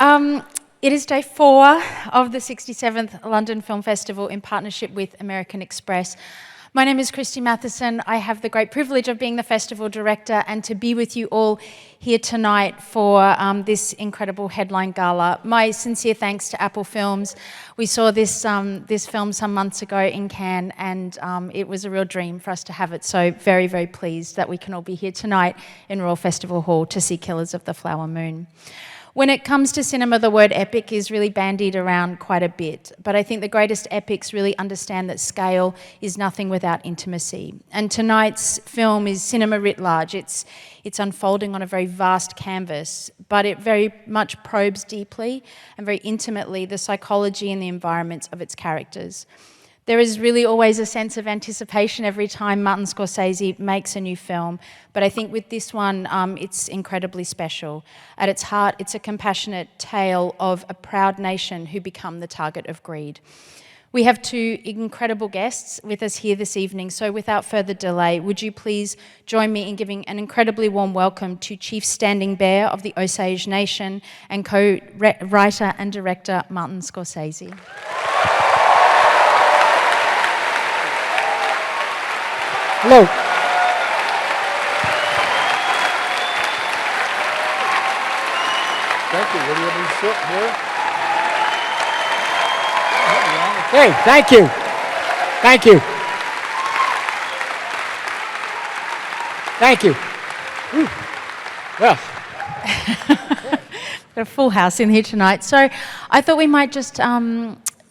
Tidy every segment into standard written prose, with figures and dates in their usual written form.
Um, it is day 4 of the 67th London Film Festival in partnership with American Express. My name is Kristy Matheson. I have the great privilege of being the festival director and to be with you all here tonight for this incredible headline gala. My sincere thanks to Apple Films. We saw this film some months ago in Cannes, and it was a real dream for us to have it. So very, very pleased that we can all be here tonight in Royal Festival Hall to see Killers of the Flower Moon. When it comes to cinema, the word epic is really bandied around quite a bit, but I think the greatest epics really understand that scale is nothing without intimacy. And tonight's film is cinema writ large. It's unfolding on a very vast canvas, but it very much probes deeply and very intimately the psychology and the environments of its characters. There is really always a sense of anticipation every time Martin Scorsese makes a new film, but I think with this one, it's incredibly special. At its heart, it's a compassionate tale of a proud nation who become the target of greed. We have 2 incredible guests with us here this evening, so without further delay, would you please join me in giving an incredibly warm welcome to Chief Standing Bear of the Osage Nation and co-writer and director Martin Scorsese. Hello. Thank you. What do you want me to sit here? Hey, thank you. Thank you. Thank you. Whew. Well. Got a full house in here tonight. So I thought we might just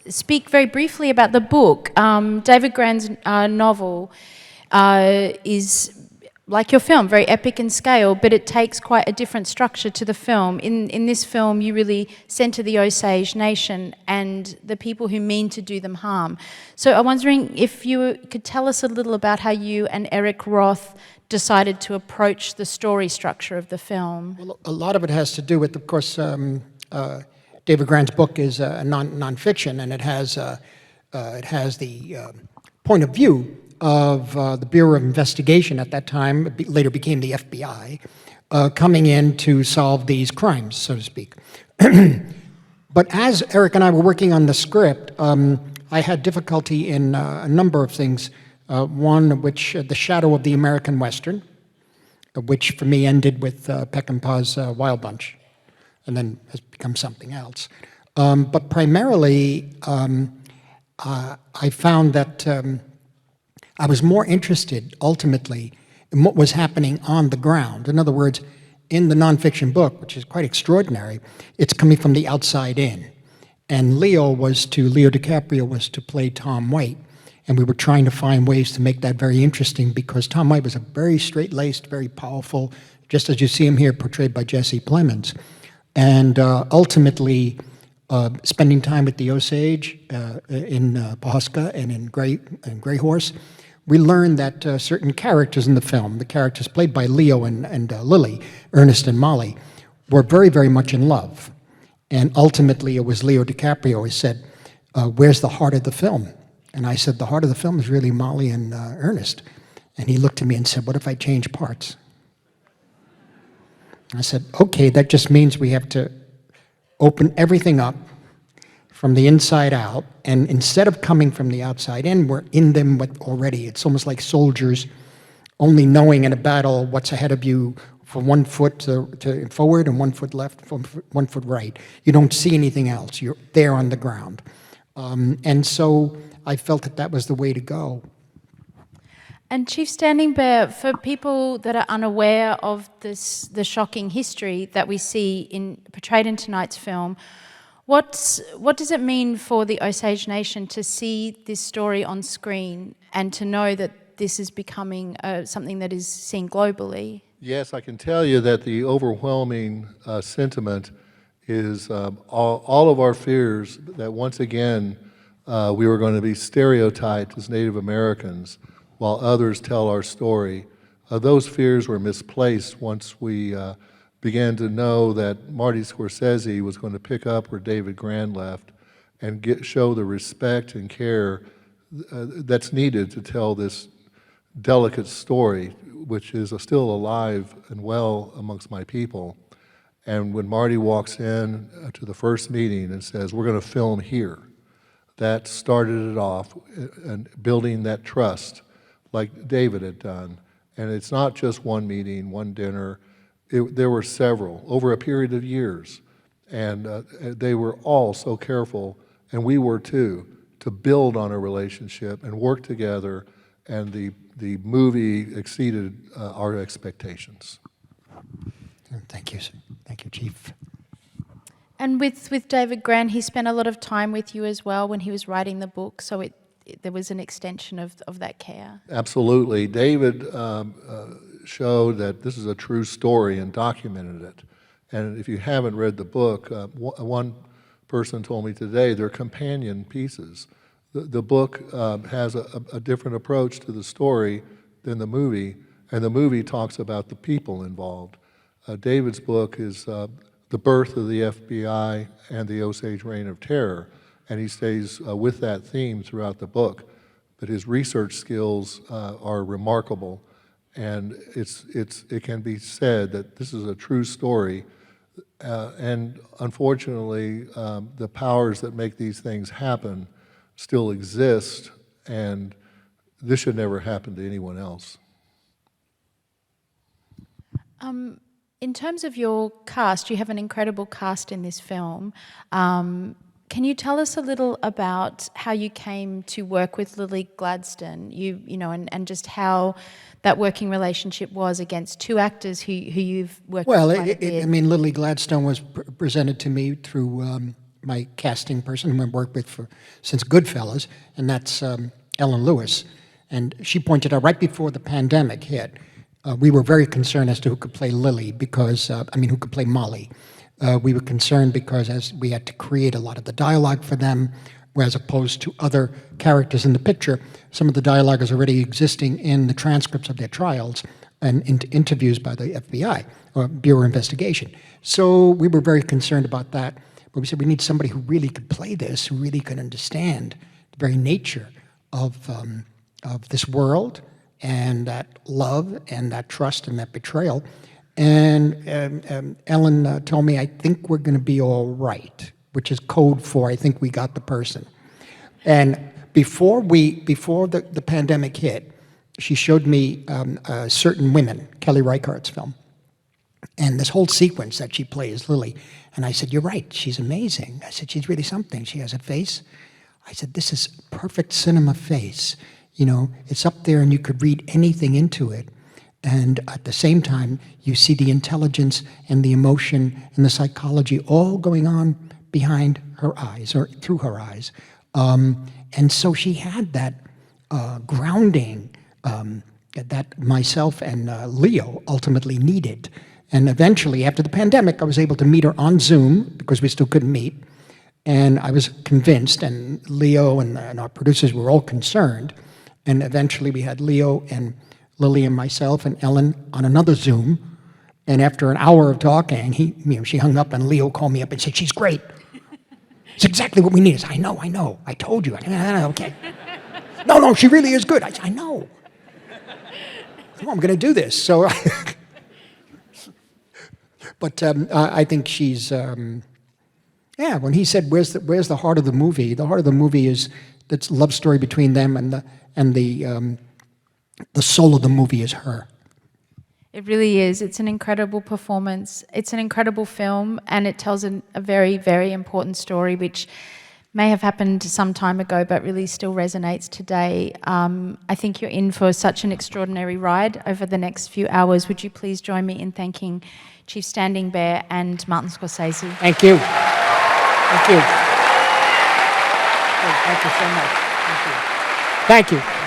speak very briefly about the book. David Grann's novel is like your film, very epic in scale, but it takes quite a different structure to the film. In this film, you really centre the Osage Nation and the people who mean to do them harm. So I'm wondering if you could tell us a little about how you and Eric Roth decided to approach the story structure of the film. Well, a lot of it has to do with, of course, David Grann's book is non-fiction, and it has the point of view of the Bureau of Investigation at that time, later became the FBI, coming in to solve these crimes, so to speak. But as Eric and I were working on the script, I had difficulty in a number of things. One, which the shadow of the American Western, which for me ended with Peckinpah's Wild Bunch, and then has become something else. But primarily, I found that I was more interested, ultimately, in what was happening on the ground. In other words, in the nonfiction book, which is quite extraordinary, it's coming from the outside in. And Leo DiCaprio was to play Tom White. And we were trying to find ways to make that very interesting because Tom White was a very straight-laced, very powerful, just as you see him here, portrayed by Jesse Plemons. And ultimately, spending time with the Osage in Pawhuska and in Grey Horse, we learned that certain characters in the film, the characters played by Leo and Lily, Ernest and Mollie, were very, very much in love. And ultimately, it was Leo DiCaprio who said, where's the heart of the film? And I said, the heart of the film is really Mollie and Ernest. And he looked at me and said, what if I change parts? I said, okay, that just means we have to open everything up from the inside out, and instead of coming from the outside in, we're in them already. It's almost like soldiers only knowing in a battle what's ahead of you from 1 foot to forward and 1 foot left, from 1 foot right. You don't see anything else. You're there on the ground. And so I felt that that was the way to go. And Chief Standing Bear, for people that are unaware of the shocking history that we see portrayed in tonight's film, what does it mean for the Osage Nation to see this story on screen and to know that this is becoming something that is seen globally? Yes, I can tell you that the overwhelming sentiment is all of our fears that once again we were going to be stereotyped as Native Americans while others tell our story. Those fears were misplaced once we began to know that Martin Scorsese was going to pick up where David Grann left and show the respect and care that's needed to tell this delicate story, which is still alive and well amongst my people. And when Marty walks in to the first meeting and says, we're going to film here, that started it off and building that trust like David had done. And it's not just one meeting, one dinner. There were several over a period of years. And they were all so careful, and we were too, to build on a relationship and work together, and the movie exceeded our expectations. Thank you, sir. Thank you, Chief. And with David Grann, he spent a lot of time with you as well when he was writing the book, so there was an extension of that care. Absolutely. David showed that this is a true story and documented it. And if you haven't read the book, one person told me today they're companion pieces. The book has a different approach to the story than the movie, and the movie talks about the people involved. David's book is the birth of the FBI and the Osage Reign of Terror, and he stays with that theme throughout the book. But his research skills are remarkable, and it can be said that this is a true story. And unfortunately, the powers that make these things happen still exist, and this should never happen to anyone else. In terms of your cast, you have an incredible cast in this film. Can you tell us a little about how you came to work with Lily Gladstone, and just how that working relationship was against two actors who you've worked with quite a bit? I mean, Lily Gladstone was presented to me through my casting person who I've worked with since Goodfellas, and that's Ellen Lewis. And she pointed out right before the pandemic hit, we were very concerned as to who could play Lily because, who could play Mollie. We were concerned because as we had to create a lot of the dialogue for them, as opposed to other characters in the picture, some of the dialogue is already existing in the transcripts of their trials and in interviews by the FBI, or Bureau of Investigation. So we were very concerned about that. But we said we need somebody who really could play this, who really could understand the very nature of this world, and that love, and that trust, and that betrayal. And Ellen told me, I think we're going to be all right, which is code for I think we got the person. And before the pandemic hit, she showed me Certain Women, Kelly Reichardt's film, and this whole sequence that she plays Lily. And I said, you're right, she's amazing. I said, she's really something. She has a face. I said, this is perfect cinema face. It's up there and you could read anything into it. And at the same time, you see the intelligence and the emotion and the psychology all going on behind her eyes or through her eyes. And so she had that grounding that myself and Leo ultimately needed. And eventually, after the pandemic, I was able to meet her on Zoom because we still couldn't meet. And I was convinced, and Leo and our producers were all concerned. And eventually we had Leo and Lily and myself and Ellen on another Zoom. And after an hour of talking, she hung up and Leo called me up and said, she's great. It's exactly what we need. I said, I know. I told you. Okay. No, she really is good. I said, I know. Well, I'm going to do this. So, but I think she's, when he said, where's the heart of the movie? The heart of the movie is this love story between them, and the soul of the movie is her. It really is. It's an incredible performance. It's an incredible film, and it tells a very, very important story, which may have happened some time ago, but really still resonates today. I think you're in for such an extraordinary ride over the next few hours. Would you please join me in thanking Chief Standing Bear and Martin Scorsese? Thank you. Thank you. Thank you so much. Thank you. Thank you.